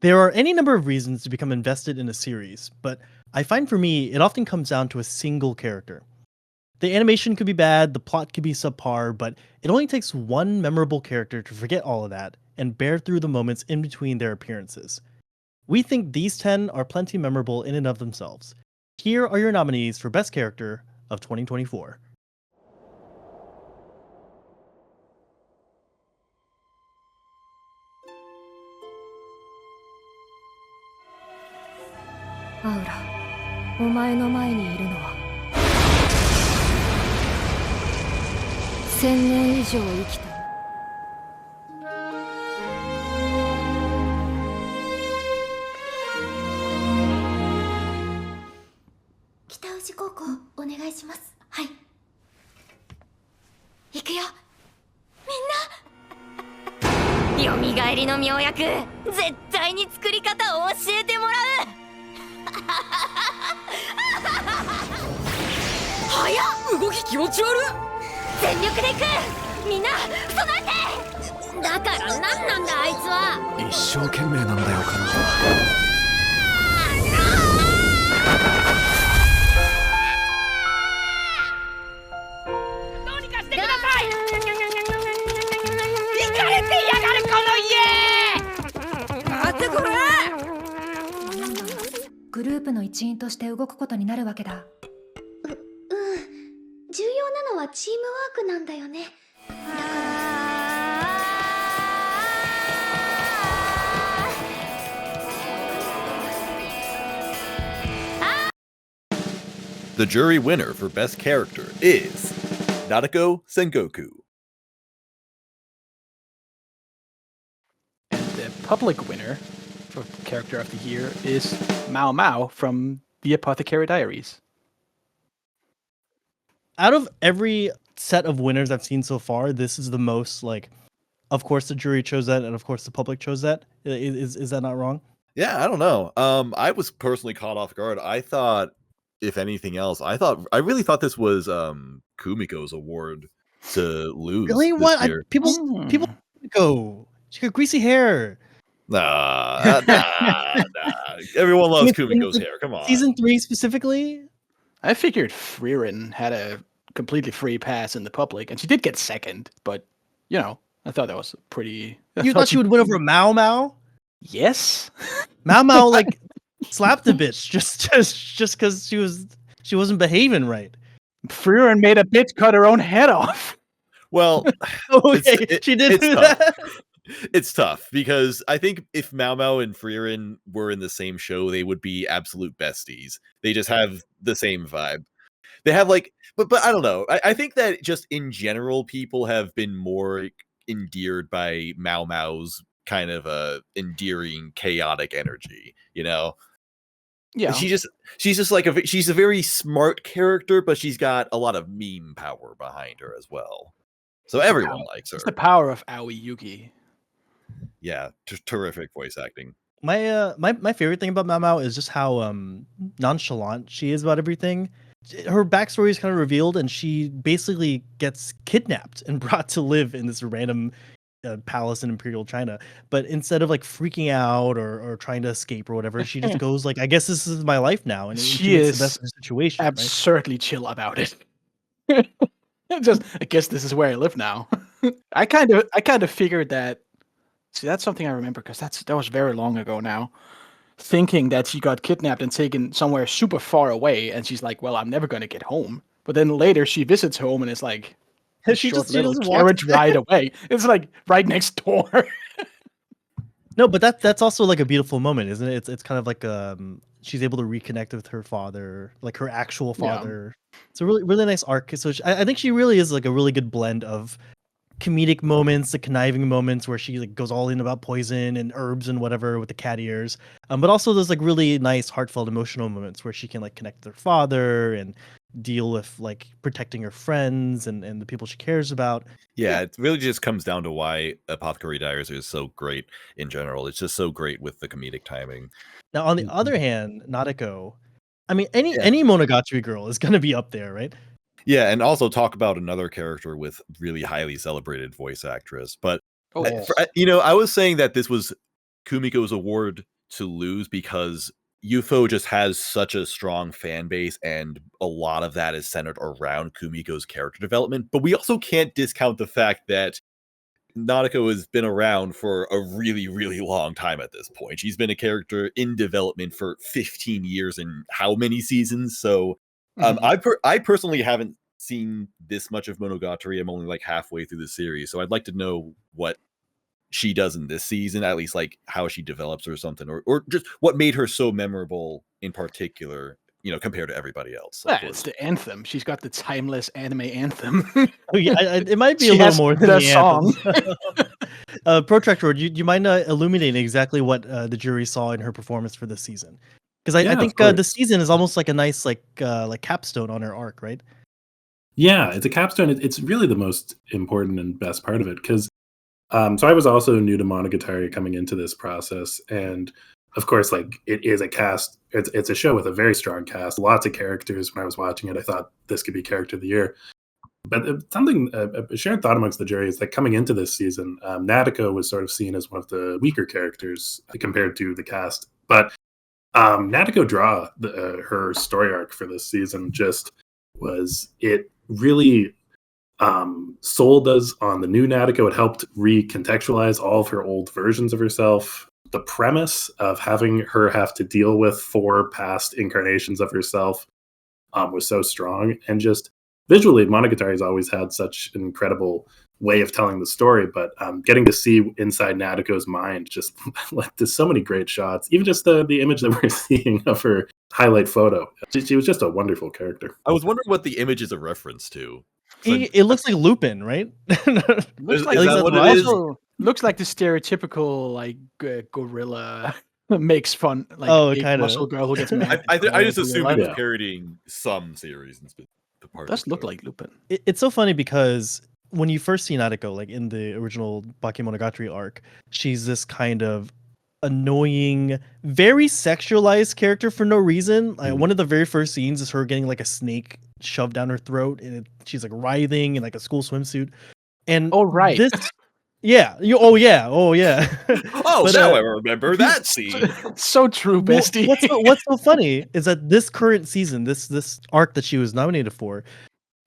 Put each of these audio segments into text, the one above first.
There are any number of reasons to become invested in a series, but I find for me, it often comes down to a single character. The animation could be bad, the plot could be subpar, but it only takes one memorable character to forget all of that and bear through the moments in between their appearances. We think these 10 are plenty memorable in and of themselves. Here are your nominees for Best Character of 2024. Aura, お前の前にいるのは1000年以上生きた北宇治高校お願いします。はい。行くよ。みんな。よみがえりの妙薬、絶対に作り方を教えてもらう。早っ。動き気持ち悪い。全力で行く。みんな備えて。だから何なんだあいつは。一生懸命なんだよ彼女は。グループの一員として動くことになるわけだ。重要なのはチームワークなんだよね。The jury winner for Best Character is Nadeko Sengoku. And the public winner for Character of the Year is Mao Mao from The Apothecary Diaries. Out of every set of winners I've seen so far, this is the most, like, of course the jury chose that, and of course the public chose that. Is that not wrong? Yeah, I don't know. I was personally caught off guard. I thought, if anything else, I really thought this was Kumiko's award to lose. Really? What? People go. She got greasy hair. Nah. Everyone loves Kumiko's hair. Come on. Season 3 specifically? I figured Frieren had a completely free pass in the public, and she did get second, but, you know, I thought that was pretty... You thought she would win over Mao Mao? Yes. Mao Mao, like, slapped the bitch just because she wasn't behaving right. Frieren made a bitch cut her own head off. Well, okay, she did do that. It's tough because I think if Mao Mao and Frieren were in the same show, they would be absolute besties. They just have the same vibe. They have like, but I don't know. I think that just in general, people have been more endeared by Mao Mao's kind of endearing, chaotic energy. You know? Yeah. She's just like she's a very smart character, but she's got a lot of meme power behind her as well. So everyone likes her. It's the power of Aoi Yuki. Yeah, terrific voice acting. My favorite thing about Mao Mao is just how nonchalant she is about everything. Her backstory is kind of revealed, and she basically gets kidnapped and brought to live in this random palace in Imperial China. But instead of like freaking out or trying to escape or whatever, she just goes like, "I guess this is my life now," and she makes is the best of the situation. Absurdly chill about it. Just, I guess this is where I live now. I kind of figured that. See, that's something I remember because that was very long ago now. Thinking that she got kidnapped and taken somewhere super far away, and she's like, "Well, I'm never gonna get home." But then later she visits home, and it's like she short just little walks carriage ride away. It's like right next door. No, but that's also like a beautiful moment, isn't it? It's kind of like she's able to reconnect with her father, like her actual father. Yeah. It's a really nice arc. So I think she really is like a really good blend of comedic moments, the conniving moments where she like goes all in about poison and herbs and whatever with the cat ears, but also those like really nice, heartfelt, emotional moments where she can like connect with her father and deal with like protecting her friends and the people she cares about. Yeah, it really just comes down to why Apothecary Diaries is so great in general. It's just so great with the comedic timing. Now, on the other hand, Nadeko, I mean, any Monogatari girl is going to be up there, right? Yeah, and also talk about another character with really highly celebrated voice actress. But, I was saying that this was Kumiko's award to lose because UFO just has such a strong fan base, and a lot of that is centered around Kumiko's character development. But we also can't discount the fact that Nanako has been around for a really, really long time at this point. She's been a character in development for 15 years and how many seasons? So I personally haven't seen this much of Monogatari. I'm only like halfway through the series, so I'd like to know what she does in this season, at least like how she develops or something, or just what made her so memorable in particular, compared to everybody else. Yeah, it's the anthem. She's got the timeless anime anthem. Oh, yeah, it might be She a little has more than the the song. anthem. Protractor, do you mind illuminating exactly what the jury saw in her performance for this season? Because I Yeah, think of the season is almost like a nice like capstone on her arc, right? Yeah, it's a capstone. It's really the most important and best part of it because so I was also new to Monogatari coming into this process, and of course, like it is a cast. It's a show with a very strong cast, lots of characters. When I was watching it, I thought this could be character of the year. But something a shared thought amongst the jury is that coming into this season, Nadeko was sort of seen as one of the weaker characters compared to the cast. But Nadeko draw her story arc for this season just was it really sold us on the new Nadeko. It helped recontextualize all of her old versions of herself. The premise of having her have to deal with 4 past incarnations of herself was so strong, and just visually, Monogatari has always had such an incredible way of telling the story. But getting to see inside Nadeko's mind, just like there's so many great shots. Even just the image that we're seeing of her highlight photo, she was just a wonderful character. I was wondering what the image is a reference to. It looks like Lupin, right? Looks Is like that what it is? also looks like the stereotypical like gorilla makes fun like Oh, big kinda. muscle girl who gets mad. I just assumed it was Yeah. parodying some series and the part. Does look like Lupin. It's so funny because when you first see Nadeko, like in the original Bakemonogatari arc, she's this kind of annoying, very sexualized character for no reason. Like, one of the very first scenes is her getting like a snake shoved down her throat, and she's like writhing in like a school swimsuit. And Oh right. this, yeah, oh yeah. Oh, But, now I remember that scene. So true, Well, bestie. what's so funny is that this current season, this arc that she was nominated for,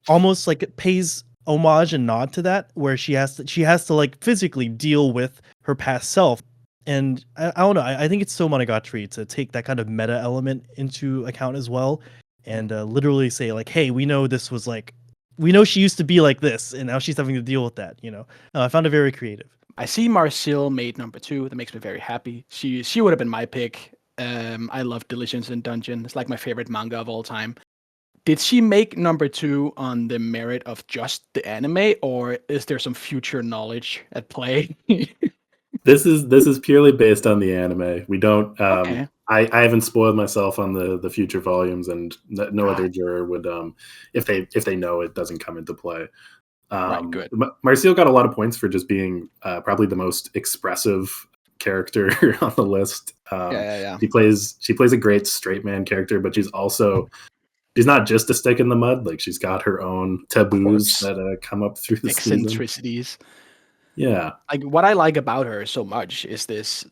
almost like it pays homage and nod to that, where she has to like physically deal with her past self. And I don't know, I think it's so Monogatari to take that kind of meta element into account as well, and literally say like, hey, we know this was like, we know she used to be like this, and now she's having to deal with that. I found it very creative. I see Marcille made number 2. That makes me very happy. She would have been my pick. I love Diligence in Dungeon. It's like my favorite manga of all time. Did she make number 2 on the merit of just the anime, or is there some future knowledge at play? This is purely based on the anime. We don't. Okay. I haven't spoiled myself on the future volumes, and no other juror would. If they know it doesn't come into play. Right, good. Marcille got a lot of points for just being probably the most expressive character on the list. Yeah. She plays a great straight man character, but she's not just a stick in the mud. Like she's got her own taboos that come up through the season. Eccentricities. Yeah. Like what I like about her so much is this.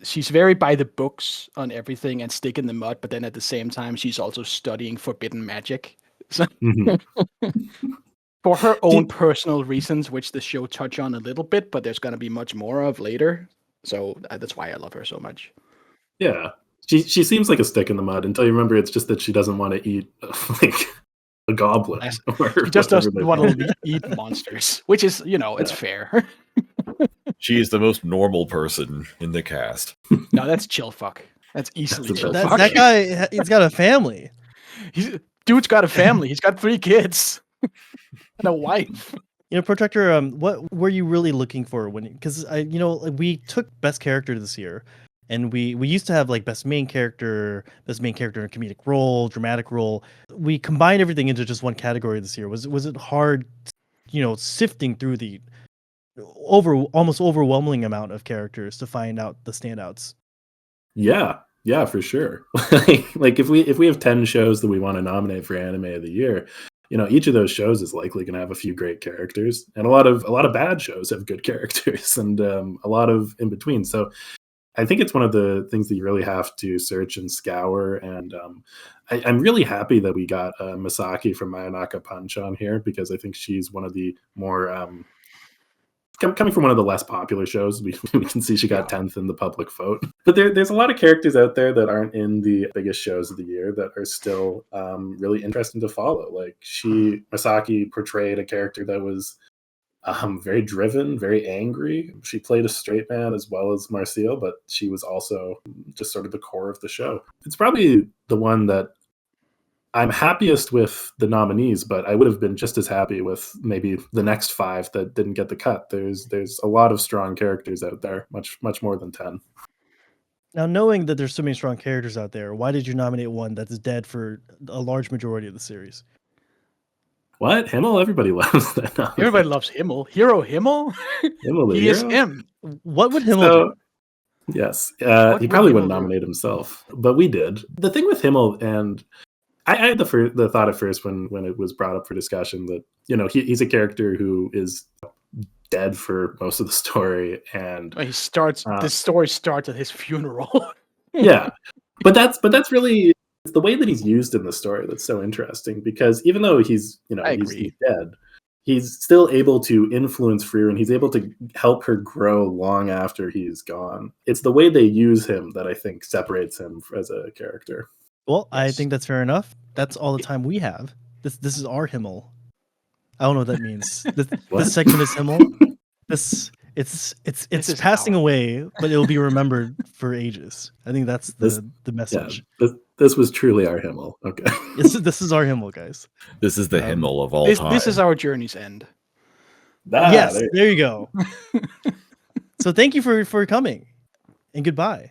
She's very by the books on everything and stick in the mud, but then at the same time, she's also studying forbidden magic. So, for her own personal reasons, which the show touch on a little bit, but there's going to be much more of later. So that's why I love her so much. Yeah. She seems like a stick in the mud until you remember it's just that she doesn't want to eat like a goblin. She just doesn't want to eat monsters, which is, it's fair. She is the most normal person in the cast. No, that's chill fuck. That's easily chill fuck. That guy, he's got a family. Dude's got a family. He's got 3 kids and a wife. Protractor, what were you really looking for because we took best character this year, and we used to have like best main character in a comedic role, dramatic role. We combined everything into just one category this year. Was it hard, sifting through the almost overwhelming amount of characters to find out the standouts? Yeah, for sure. Like if we have 10 shows that we want to nominate for anime of the year, each of those shows is likely going to have a few great characters, and a lot of bad shows have good characters, and a lot of in between. So I think it's one of the things that you really have to search and scour. And I'm really happy that we got Misaki from Mayonaka Punch on here, because I think she's one of the more coming from one of the less popular shows. We can see she got 10th in the public vote. But there's a lot of characters out there that aren't in the biggest shows of the year that are still really interesting to follow. Like Misaki portrayed a character that was very driven, very angry. She played a straight man as well as Marcel, but she was also just sort of the core of the show. It's probably the one that I'm happiest with the nominees, but I would have been just as happy with maybe the next 5 that didn't get the cut. There's a lot of strong characters out there, much more than 10. Now, knowing that there's so many strong characters out there, why did you nominate one that's dead for a large majority of the series? What? Himmel? Everybody loves that. Everybody loves Himmel. Hero Himmel? Himmel, He is him. What would Himmel do? Yes. He would probably wouldn't Himmel do? nominate himself, but we did. The thing with Himmel, and I had the thought at first when it was brought up for discussion that, he's a character who is dead for most of the story, and the story starts at his funeral. yeah, but that's really, it's the way that he's used in the story that's so interesting, because even though he's dead, he's still able to influence Freer, and he's able to help her grow long after he's gone. It's the way they use him that I think separates him as a character. Well, yes. I think that's fair enough. That's all the time we have. This is our Himmel. I don't know what that means. This segment is Himmel. It's passing away, but it will be remembered for ages. I think that's the message. Yeah, this was truly our Himmel. Okay. This is our Himmel, guys. This is the Himmel of all time. This is our journey's end. Yes, there you go. So thank you for coming, and goodbye.